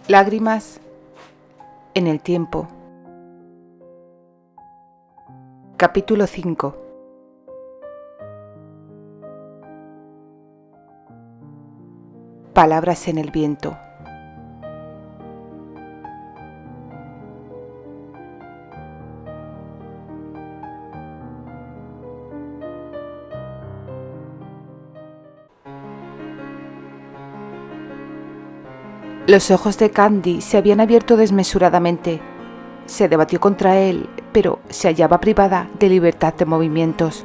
Lágrimas en el tiempo. Capítulo 5. Palabras en el viento. Los ojos de Candy se habían abierto desmesuradamente. Se debatió contra él, pero se hallaba privada de libertad de movimientos.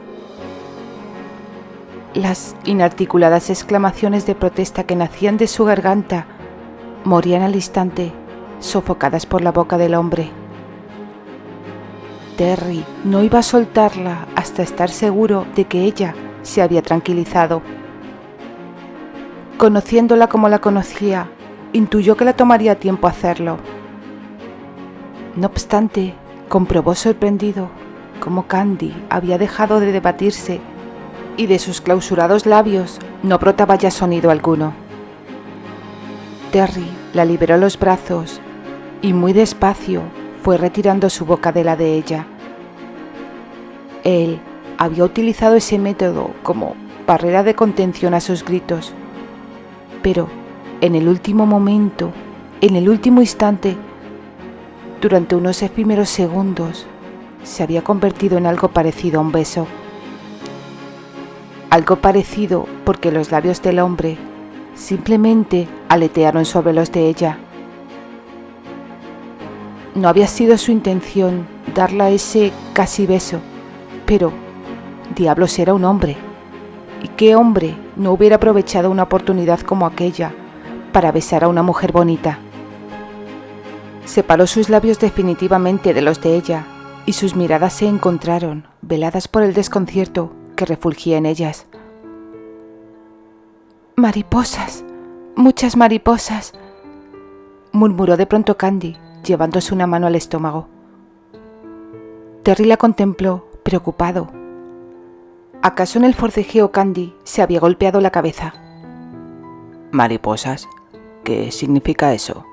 Las inarticuladas exclamaciones de protesta que nacían de su garganta morían al instante, sofocadas por la boca del hombre. Terry no iba a soltarla hasta estar seguro de que ella se había tranquilizado. Conociéndola como la conocía, intuyó que le tomaría tiempo hacerlo. No obstante, comprobó sorprendido cómo Candy había dejado de debatirse y de sus clausurados labios no brotaba ya sonido alguno. Terry la liberó los brazos y muy despacio fue retirando su boca de la de ella. Él había utilizado ese método como barrera de contención a sus gritos, pero en el último momento, en el último instante, durante unos efímeros segundos, se había convertido en algo parecido a un beso. Algo parecido porque los labios del hombre simplemente aletearon sobre los de ella. No había sido su intención darle ese casi beso, pero diablos, era un hombre. ¿Y qué hombre no hubiera aprovechado una oportunidad como aquella para besar a una mujer bonita? Separó sus labios definitivamente de los de ella y sus miradas se encontraron, veladas por el desconcierto que refulgía en ellas. «Mariposas, muchas mariposas», murmuró de pronto Candy, llevándose una mano al estómago. Terry la contempló, preocupado. ¿Acaso en el forcejeo Candy se había golpeado la cabeza? «¿Mariposas? ¿Qué significa eso?»,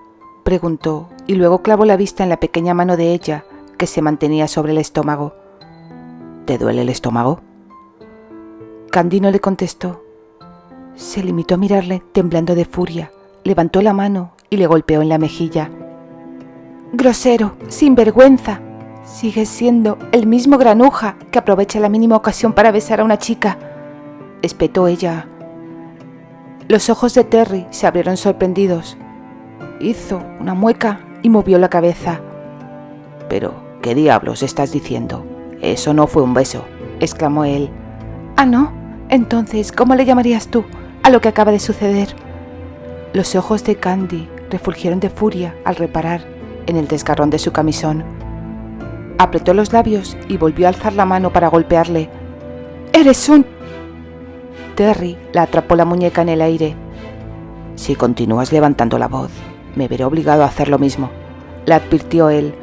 preguntó, y luego clavó la vista en la pequeña mano de ella que se mantenía sobre el estómago. ¿Te duele el estómago? Candy no le contestó. Se limitó a mirarle, temblando de furia. Levantó la mano y le golpeó en la mejilla. «Grosero, sinvergüenza. Sigues siendo el mismo granuja que aprovecha la mínima ocasión para besar a una chica», espetó ella. Los ojos de Terry se abrieron sorprendidos. Hizo una mueca y movió la cabeza. «¿Pero qué diablos estás diciendo? Eso no fue un beso», exclamó él. «¿Ah, no? Entonces, ¿cómo le llamarías tú a lo que acaba de suceder?» Los ojos de Candy refulgieron de furia al reparar en el desgarrón de su camisón. Apretó los labios y volvió a alzar la mano para golpearle. «¡Eres un...» Terry la atrapó la muñeca en el aire. «Si continúas levantando la voz, me veré obligado a hacer lo mismo», le advirtió él.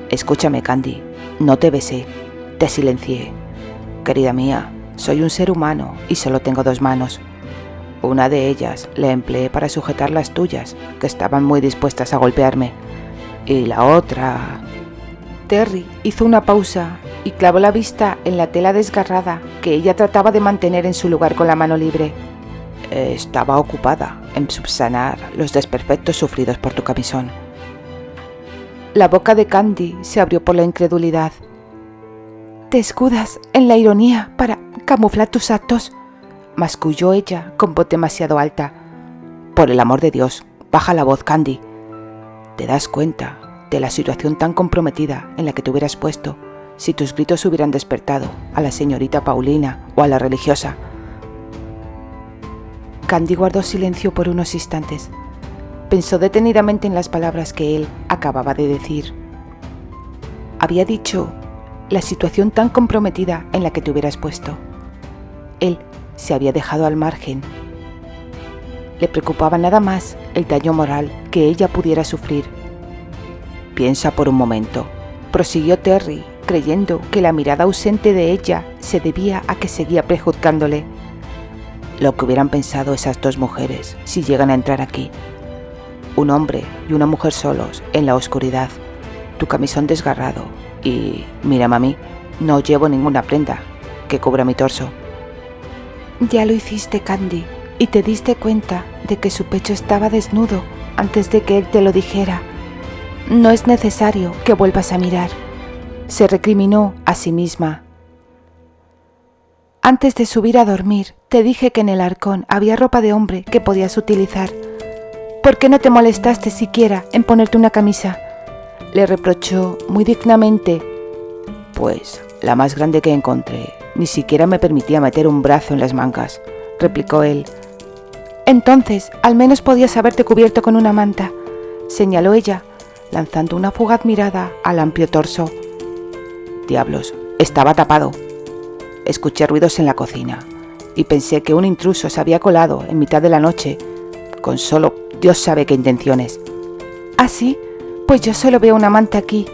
«Escúchame, Candy, no te besé, te silencié. Querida mía, soy un ser humano y solo tengo dos manos. Una de ellas la empleé para sujetar las tuyas, que estaban muy dispuestas a golpearme, y la otra...» Terry hizo una pausa y clavó la vista en la tela desgarrada que ella trataba de mantener en su lugar con la mano libre. «Estaba ocupada en subsanar los desperfectos sufridos por tu camisón». La boca de Candy se abrió por la incredulidad. «¿Te escudas en la ironía para camuflar tus actos?», masculló ella con voz demasiado alta. «Por el amor de Dios, baja la voz, Candy. ¿Te das cuenta de la situación tan comprometida en la que te hubieras puesto si tus gritos hubieran despertado a la señorita Paulina o a la religiosa?» Candy guardó silencio por unos instantes. Pensó detenidamente en las palabras que él acababa de decir. Había dicho la situación tan comprometida en la que te hubieras puesto. Él se había dejado al margen. Le preocupaba nada más el daño moral que ella pudiera sufrir. «Piensa por un momento», prosiguió Terry, creyendo que la mirada ausente de ella se debía a que seguía prejuzgándole. «Lo que hubieran pensado esas dos mujeres si llegan a entrar aquí. Un hombre y una mujer solos, en la oscuridad. Tu camisón desgarrado. Y, mírame a mí, no llevo ninguna prenda que cubra mi torso. Ya lo hiciste, Candy, y te diste cuenta de que su pecho estaba desnudo antes de que él te lo dijera. No es necesario que vuelvas a mirar. Se recriminó a sí misma. Antes de subir a dormir, te dije que en el arcón había ropa de hombre que podías utilizar. ¿Por qué no te molestaste siquiera en ponerte una camisa?, le reprochó muy dignamente. Pues la más grande que encontré ni siquiera me permitía meter un brazo en las mangas, replicó él. Entonces, al menos podías haberte cubierto con una manta, señaló ella, lanzando una fugaz mirada al amplio torso. Diablos, estaba tapado. Escuché ruidos en la cocina y pensé que un intruso se había colado en mitad de la noche, con solo Dios sabe qué intenciones. ¿Ah, sí? Pues yo solo veo una manta aquí,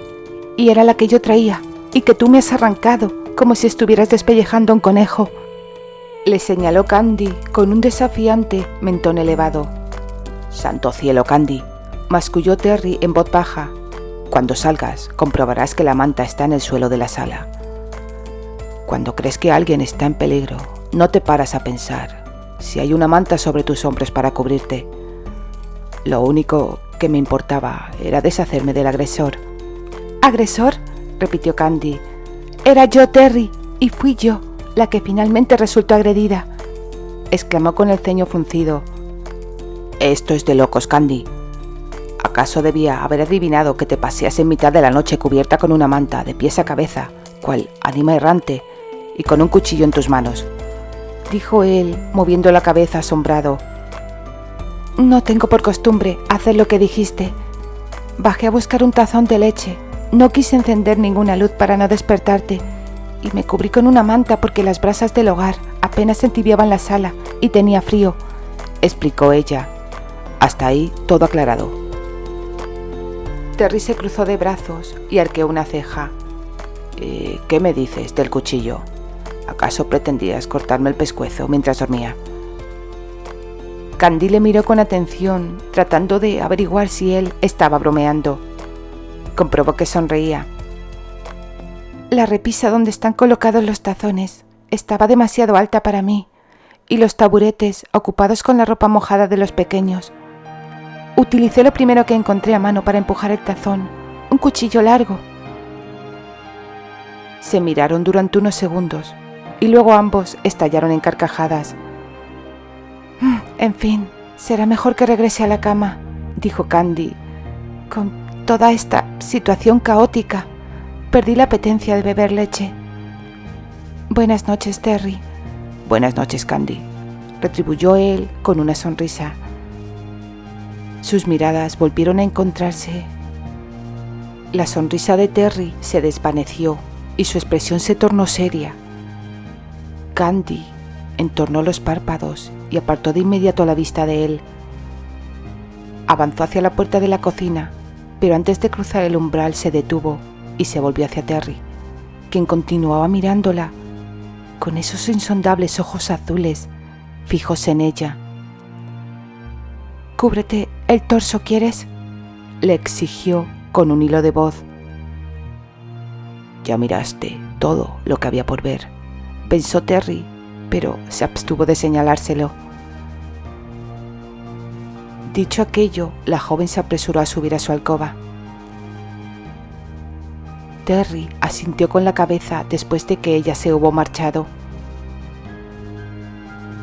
y era la que yo traía, y que tú me has arrancado, como si estuvieras despellejando a un conejo, le señaló Candy con un desafiante mentón elevado. Santo cielo, Candy, masculló Terry en voz baja. Cuando salgas, comprobarás que la manta está en el suelo de la sala. Cuando crees que alguien está en peligro, no te paras a pensar si hay una manta sobre tus hombros para cubrirte. Lo único que me importaba era deshacerme del agresor. ¿Agresor?, repitió Candy. Era yo, Terry, y fui yo la que finalmente resultó agredida, exclamó con el ceño fruncido. Esto es de locos, Candy. ¿Acaso debía haber adivinado que te paseas en mitad de la noche cubierta con una manta de pies a cabeza, cual anima errante, y con un cuchillo en tus manos?, dijo él, moviendo la cabeza asombrado. No tengo por costumbre hacer lo que dijiste. Bajé a buscar un tazón de leche. No quise encender ninguna luz para no despertarte y me cubrí con una manta porque las brasas del hogar apenas entibiaban la sala y tenía frío, explicó ella. Hasta ahí todo aclarado. Terry se cruzó de brazos y arqueó una ceja. ¿Qué me dices del cuchillo? ¿Acaso pretendías cortarme el pescuezo mientras dormía? Candy le miró con atención, tratando de averiguar si él estaba bromeando. Comprobó que sonreía. La repisa donde están colocados los tazones estaba demasiado alta para mí, y los taburetes ocupados con la ropa mojada de los pequeños. Utilicé lo primero que encontré a mano para empujar el tazón, un cuchillo largo. Se miraron durante unos segundos, y luego ambos estallaron en carcajadas. En fin, será mejor que regrese a la cama, dijo Candy. Con toda esta situación caótica, perdí la apetencia de beber leche. Buenas noches, Terry. Buenas noches, Candy, retribuyó él con una sonrisa. Sus miradas volvieron a encontrarse. La sonrisa de Terry se desvaneció y su expresión se tornó seria. Candy entornó los párpados y apartó de inmediato la vista de él. Avanzó hacia la puerta de la cocina, pero antes de cruzar el umbral se detuvo y se volvió hacia Terry, quien continuaba mirándola con esos insondables ojos azules fijos en ella. «Cúbrete el torso, ¿quieres?», le exigió con un hilo de voz. Ya miraste todo lo que había por ver, pensó Terry, pero se abstuvo de señalárselo. Dicho aquello, la joven se apresuró a subir a su alcoba. Terry asintió con la cabeza después de que ella se hubo marchado.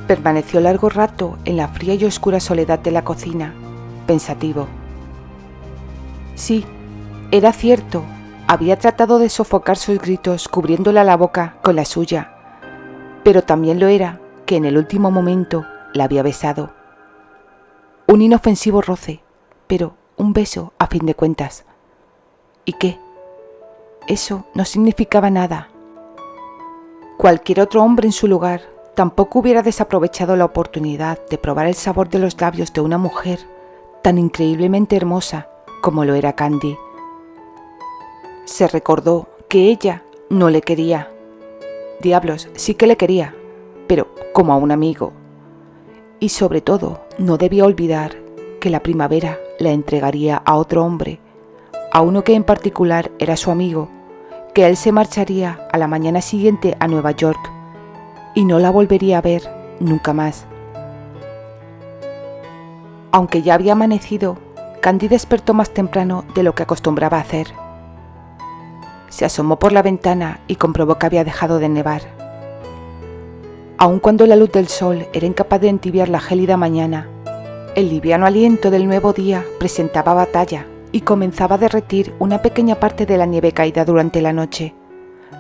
Permaneció largo rato en la fría y oscura soledad de la cocina, pensativo. Sí, era cierto, había tratado de sofocar sus gritos cubriéndole la boca con la suya, pero también lo era que en el último momento la había besado. Un inofensivo roce, pero un beso a fin de cuentas. ¿Y qué? Eso no significaba nada. Cualquier otro hombre en su lugar tampoco hubiera desaprovechado la oportunidad de probar el sabor de los labios de una mujer tan increíblemente hermosa como lo era Candy. Se recordó que ella no le quería. Diablos, sí que le quería, pero como a un amigo. Y sobre todo, no debía olvidar que la primavera la entregaría a otro hombre, a uno que en particular era su amigo, que él se marcharía a la mañana siguiente a Nueva York y no la volvería a ver nunca más. Aunque ya había amanecido, Candy despertó más temprano de lo que acostumbraba a hacer. Se asomó por la ventana y comprobó que había dejado de nevar. Aun cuando la luz del sol era incapaz de entibiar la gélida mañana, el liviano aliento del nuevo día presentaba batalla y comenzaba a derretir una pequeña parte de la nieve caída durante la noche,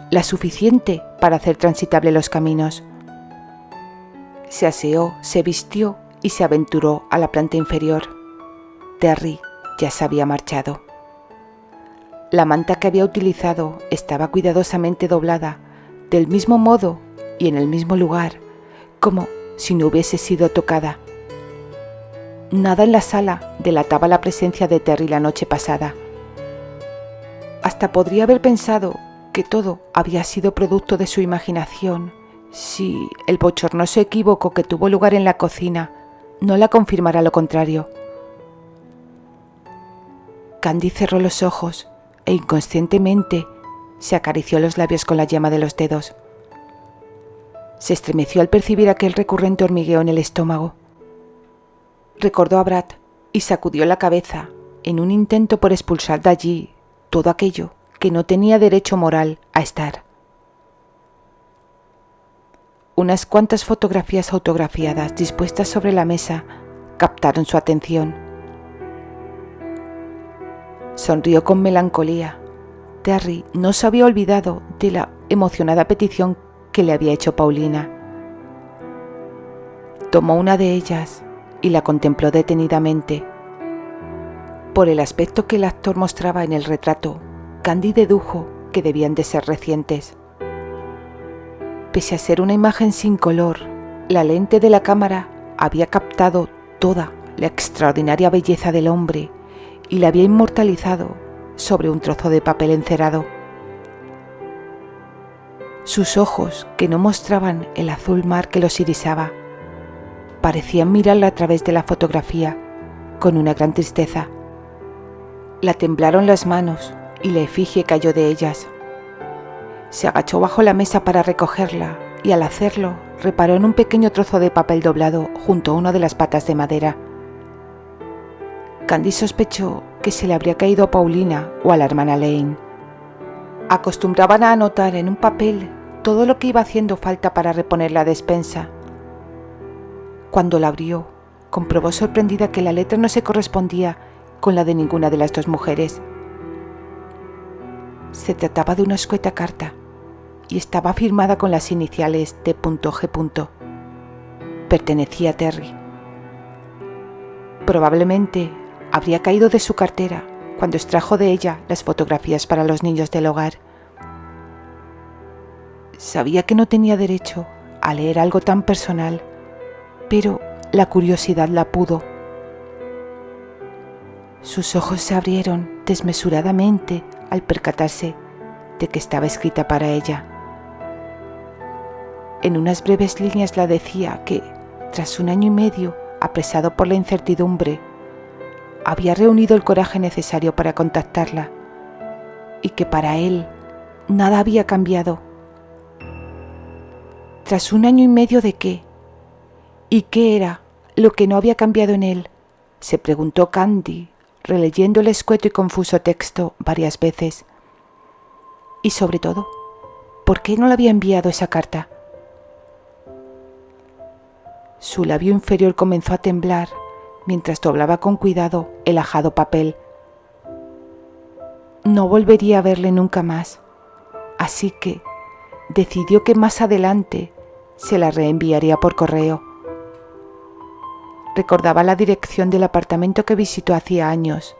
la suficiente para hacer transitable los caminos. Se aseó, se vistió y se aventuró a la planta inferior. Terry ya se había marchado. La manta que había utilizado estaba cuidadosamente doblada, del mismo modo y en el mismo lugar, como si no hubiese sido tocada. Nada en la sala delataba la presencia de Terry la noche pasada. Hasta podría haber pensado que todo había sido producto de su imaginación, si el bochornoso equívoco que tuvo lugar en la cocina no la confirmara lo contrario. Candy cerró los ojos e inconscientemente se acarició los labios con la yema de los dedos. Se estremeció al percibir aquel recurrente hormigueo en el estómago. Recordó a Brad y sacudió la cabeza en un intento por expulsar de allí todo aquello que no tenía derecho moral a estar. Unas cuantas fotografías autografiadas dispuestas sobre la mesa captaron su atención. Sonrió con melancolía. Terry no se había olvidado de la emocionada petición que le había hecho Paulina. Tomó una de ellas y la contempló detenidamente. Por el aspecto que el actor mostraba en el retrato, Candy dedujo que debían de ser recientes. Pese a ser una imagen sin color, la lente de la cámara había captado toda la extraordinaria belleza del hombre y la había inmortalizado sobre un trozo de papel encerado. Sus ojos, que no mostraban el azul mar que los irisaba, parecían mirarla a través de la fotografía con una gran tristeza. La temblaron las manos y la efigie cayó de ellas. Se agachó bajo la mesa para recogerla y al hacerlo reparó en un pequeño trozo de papel doblado junto a una de las patas de madera. Candy sospechó que se le habría caído a Paulina o a la hermana Lane. Acostumbraban a anotar en un papel todo lo que iba haciendo falta para reponer la despensa. Cuando la abrió, comprobó sorprendida que la letra no se correspondía con la de ninguna de las dos mujeres. Se trataba de una escueta carta y estaba firmada con las iniciales de G. Pertenecía a Terry. Probablemente habría caído de su cartera cuando extrajo de ella las fotografías para los niños del hogar. Sabía que no tenía derecho a leer algo tan personal, pero la curiosidad la pudo. Sus ojos se abrieron desmesuradamente al percatarse de que estaba escrita para ella. En unas breves líneas la decía que, tras 1 año y medio apresado por la incertidumbre, había reunido el coraje necesario para contactarla y que para él nada había cambiado. ¿Tras 1 año y medio de qué? ¿Y qué era lo que no había cambiado en él?, se preguntó Candy, releyendo el escueto y confuso texto varias veces. Y sobre todo, ¿por qué no le había enviado esa carta? Su labio inferior comenzó a temblar mientras doblaba con cuidado el ajado papel. No volvería a verle nunca más, así que decidió que más adelante se la reenviaría por correo. Recordaba la dirección del apartamento que visitó hacía años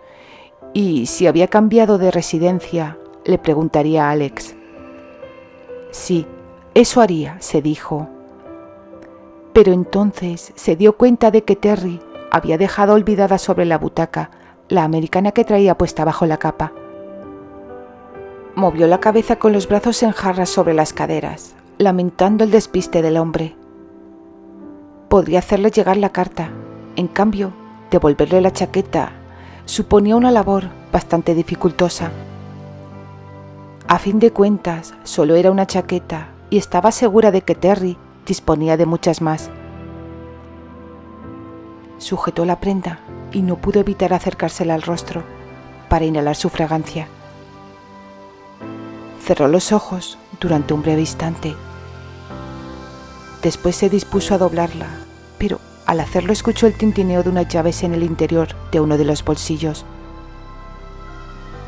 y si había cambiado de residencia, le preguntaría a Alex. Sí, eso haría, se dijo. Pero entonces se dio cuenta de que Terry había dejado olvidada sobre la butaca la americana que traía puesta bajo la capa. Movió la cabeza con los brazos en jarras sobre las caderas, lamentando el despiste del hombre. Podría hacerle llegar la carta, en cambio, devolverle la chaqueta suponía una labor bastante dificultosa. A fin de cuentas, solo era una chaqueta y estaba segura de que Terry disponía de muchas más. Sujetó la prenda y no pudo evitar acercársela al rostro para inhalar su fragancia. Cerró los ojos durante un breve instante. Después se dispuso a doblarla, pero al hacerlo escuchó el tintineo de unas llaves en el interior de uno de los bolsillos.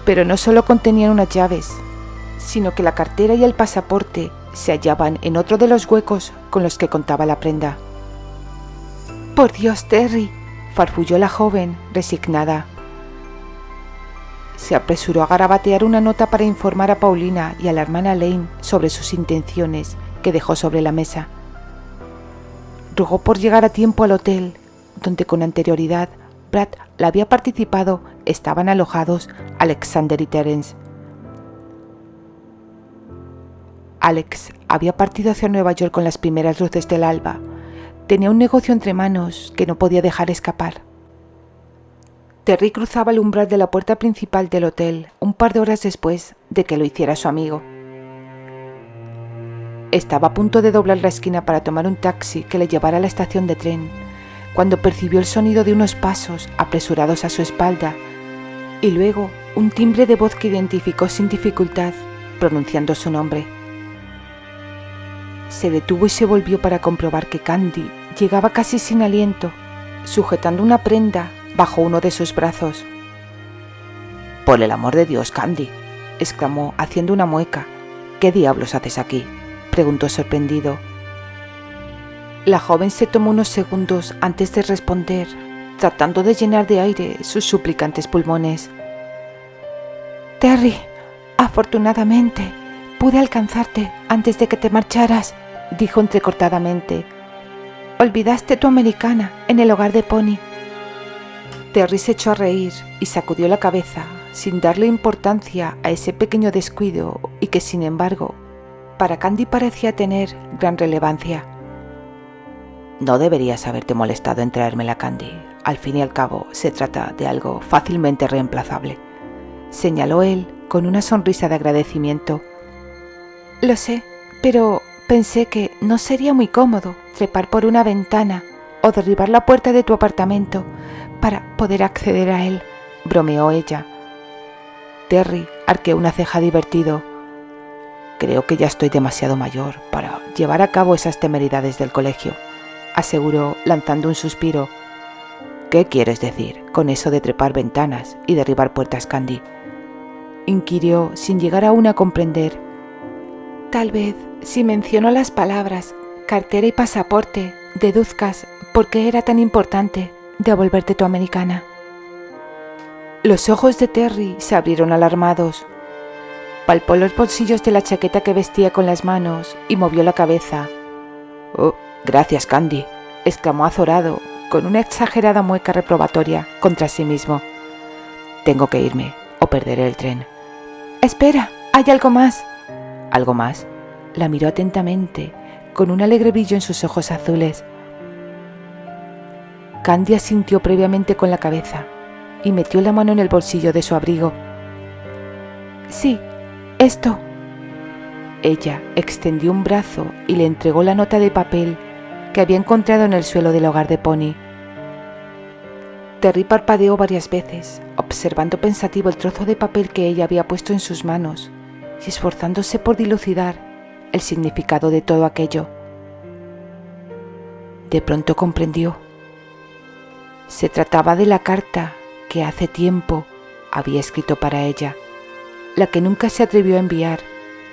Pero no solo contenían unas llaves, sino que la cartera y el pasaporte se hallaban en otro de los huecos con los que contaba la prenda. «¡Por Dios, Terry!», farfulló la joven, resignada. Se apresuró a garabatear una nota para informar a Paulina y a la hermana Lane sobre sus intenciones, que dejó sobre la mesa. Rogó por llegar a tiempo al hotel, donde con anterioridad Brad la había participado, estaban alojados Alexander y Terence. Alex había partido hacia Nueva York con las primeras luces del alba. Tenía un negocio entre manos que no podía dejar escapar. Terry cruzaba el umbral de la puerta principal del hotel un par de horas después de que lo hiciera su amigo. Estaba a punto de doblar la esquina para tomar un taxi que le llevara a la estación de tren, cuando percibió el sonido de unos pasos apresurados a su espalda y luego un timbre de voz que identificó sin dificultad, pronunciando su nombre. Se detuvo y se volvió para comprobar que Candy llegaba casi sin aliento, sujetando una prenda bajo uno de sus brazos. «Por el amor de Dios, Candy», exclamó haciendo una mueca. «¿Qué diablos haces aquí?», preguntó sorprendido. La joven se tomó unos segundos antes de responder, tratando de llenar de aire sus suplicantes pulmones. «Terry, afortunadamente pude alcanzarte antes de que te marcharas», dijo entrecortadamente. «Olvidaste tu americana en el hogar de Pony». Terry se echó a reír y sacudió la cabeza, sin darle importancia a ese pequeño descuido y que, sin embargo, para Candy parecía tener gran relevancia. «No deberías haberte molestado en traérmela, Candy. Al fin y al cabo, se trata de algo fácilmente reemplazable», señaló él con una sonrisa de agradecimiento. «Lo sé, pero pensé que no sería muy cómodo trepar por una ventana o derribar la puerta de tu apartamento para poder acceder a él», bromeó ella. Terry arqueó una ceja divertido. «Creo que ya estoy demasiado mayor para llevar a cabo esas temeridades del colegio», aseguró lanzando un suspiro. «¿Qué quieres decir con eso de trepar ventanas y derribar puertas, Candy?», inquirió sin llegar aún a comprender. «Tal vez si menciono las palabras cartera y pasaporte deduzcas por qué era tan importante devolverte tu americana». Los ojos de Terry se abrieron alarmados. Palpó los bolsillos de la chaqueta que vestía con las manos y movió la cabeza. «Oh, gracias, Candy», exclamó azorado, con una exagerada mueca reprobatoria contra sí mismo. «Tengo que irme o perderé el tren». «Espera, hay algo más». «¿Algo más?», la miró atentamente, con un alegre brillo en sus ojos azules. Candy asintió previamente con la cabeza y metió la mano en el bolsillo de su abrigo. «Sí, esto». Ella extendió un brazo y le entregó la nota de papel que había encontrado en el suelo del hogar de Pony. Terry parpadeó varias veces, observando pensativo el trozo de papel que ella había puesto en sus manos y esforzándose por dilucidar el significado de todo aquello. De pronto comprendió. Se trataba de la carta que hace tiempo había escrito para ella, la que nunca se atrevió a enviar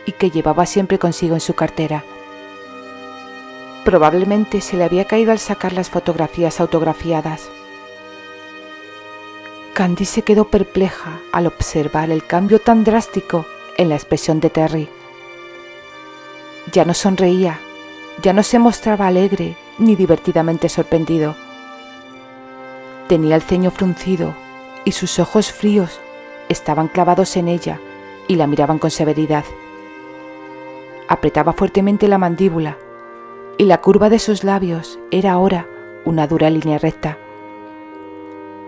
y que llevaba siempre consigo en su cartera. Probablemente se le había caído al sacar las fotografías autografiadas. Candy se quedó perpleja al observar el cambio tan drástico en la expresión de Terry. Ya no sonreía, ya no se mostraba alegre ni divertidamente sorprendido. Tenía el ceño fruncido y sus ojos fríos estaban clavados en ella y la miraban con severidad. Apretaba fuertemente la mandíbula y la curva de sus labios era ahora una dura línea recta.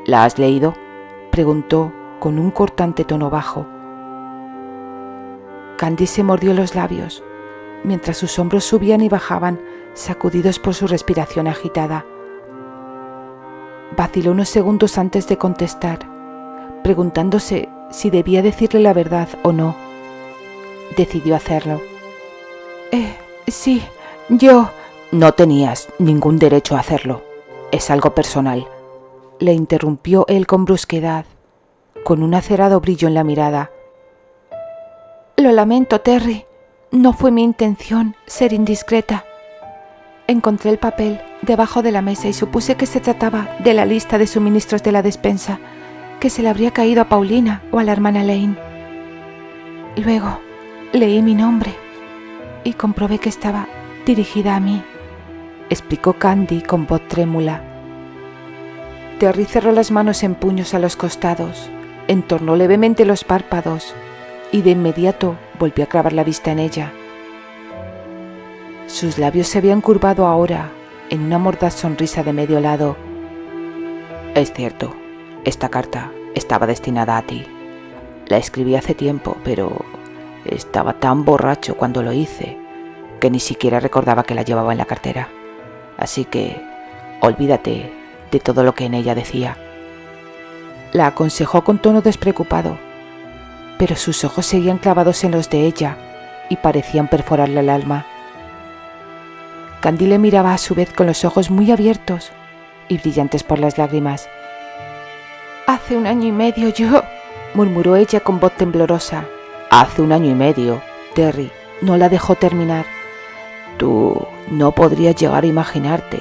«¿La has leído?», preguntó con un cortante tono bajo. Candy se mordió los labios, mientras sus hombros subían y bajaban, sacudidos por su respiración agitada. Vaciló unos segundos antes de contestar, preguntándose si debía decirle la verdad o no. Decidió hacerlo. Sí, yo... No tenías ningún derecho a hacerlo. Es algo personal. Le interrumpió él con brusquedad, con un acerado brillo en la mirada. Lo lamento, Terry. No fue mi intención ser indiscreta. Encontré el papel debajo de la mesa y supuse que se trataba de la lista de suministros de la despensa, que se le habría caído a Paulina o a la hermana Lane. Luego leí mi nombre y comprobé que estaba dirigida a mí, explicó Candy con voz trémula. Terry cerró las manos en puños a los costados, entornó levemente los párpados y de inmediato volvió a clavar la vista en ella. Sus labios se habían curvado ahora en una mordaz sonrisa de medio lado. Es cierto, esta carta estaba destinada a ti. La escribí hace tiempo, pero estaba tan borracho cuando lo hice que ni siquiera recordaba que la llevaba en la cartera. Así que olvídate de todo lo que en ella decía. La aconsejó con tono despreocupado, pero sus ojos seguían clavados en los de ella y parecían perforarle el alma. Candy le miraba a su vez con los ojos muy abiertos y brillantes por las lágrimas. «Hace 1 año y medio yo», murmuró ella con voz temblorosa. «Hace 1 año y medio», Terry no la dejó terminar. «Tú no podrías llegar a imaginarte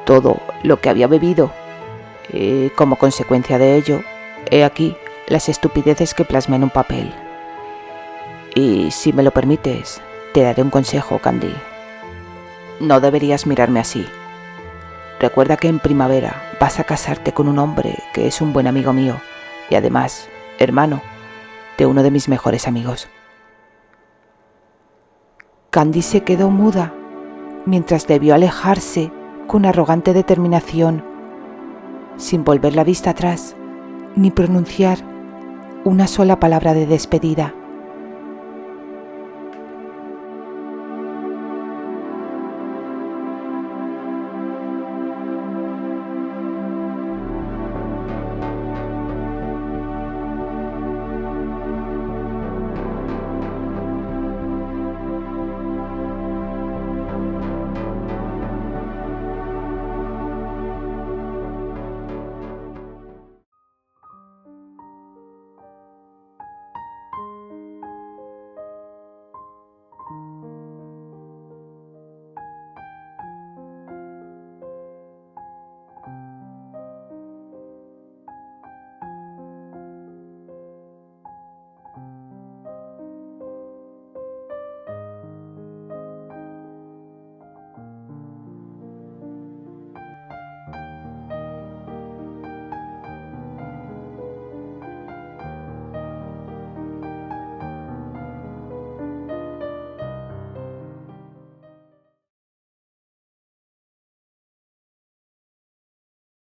todo lo que había bebido. Como consecuencia de ello, he aquí las estupideces que plasmé en un papel. Y si me lo permites, te daré un consejo, Candy. No deberías mirarme así. Recuerda que en primavera vas a casarte con un hombre que es un buen amigo mío y además, hermano de uno de mis mejores amigos». Candy se quedó muda mientras debió alejarse con arrogante determinación, sin volver la vista atrás ni pronunciar una sola palabra de despedida.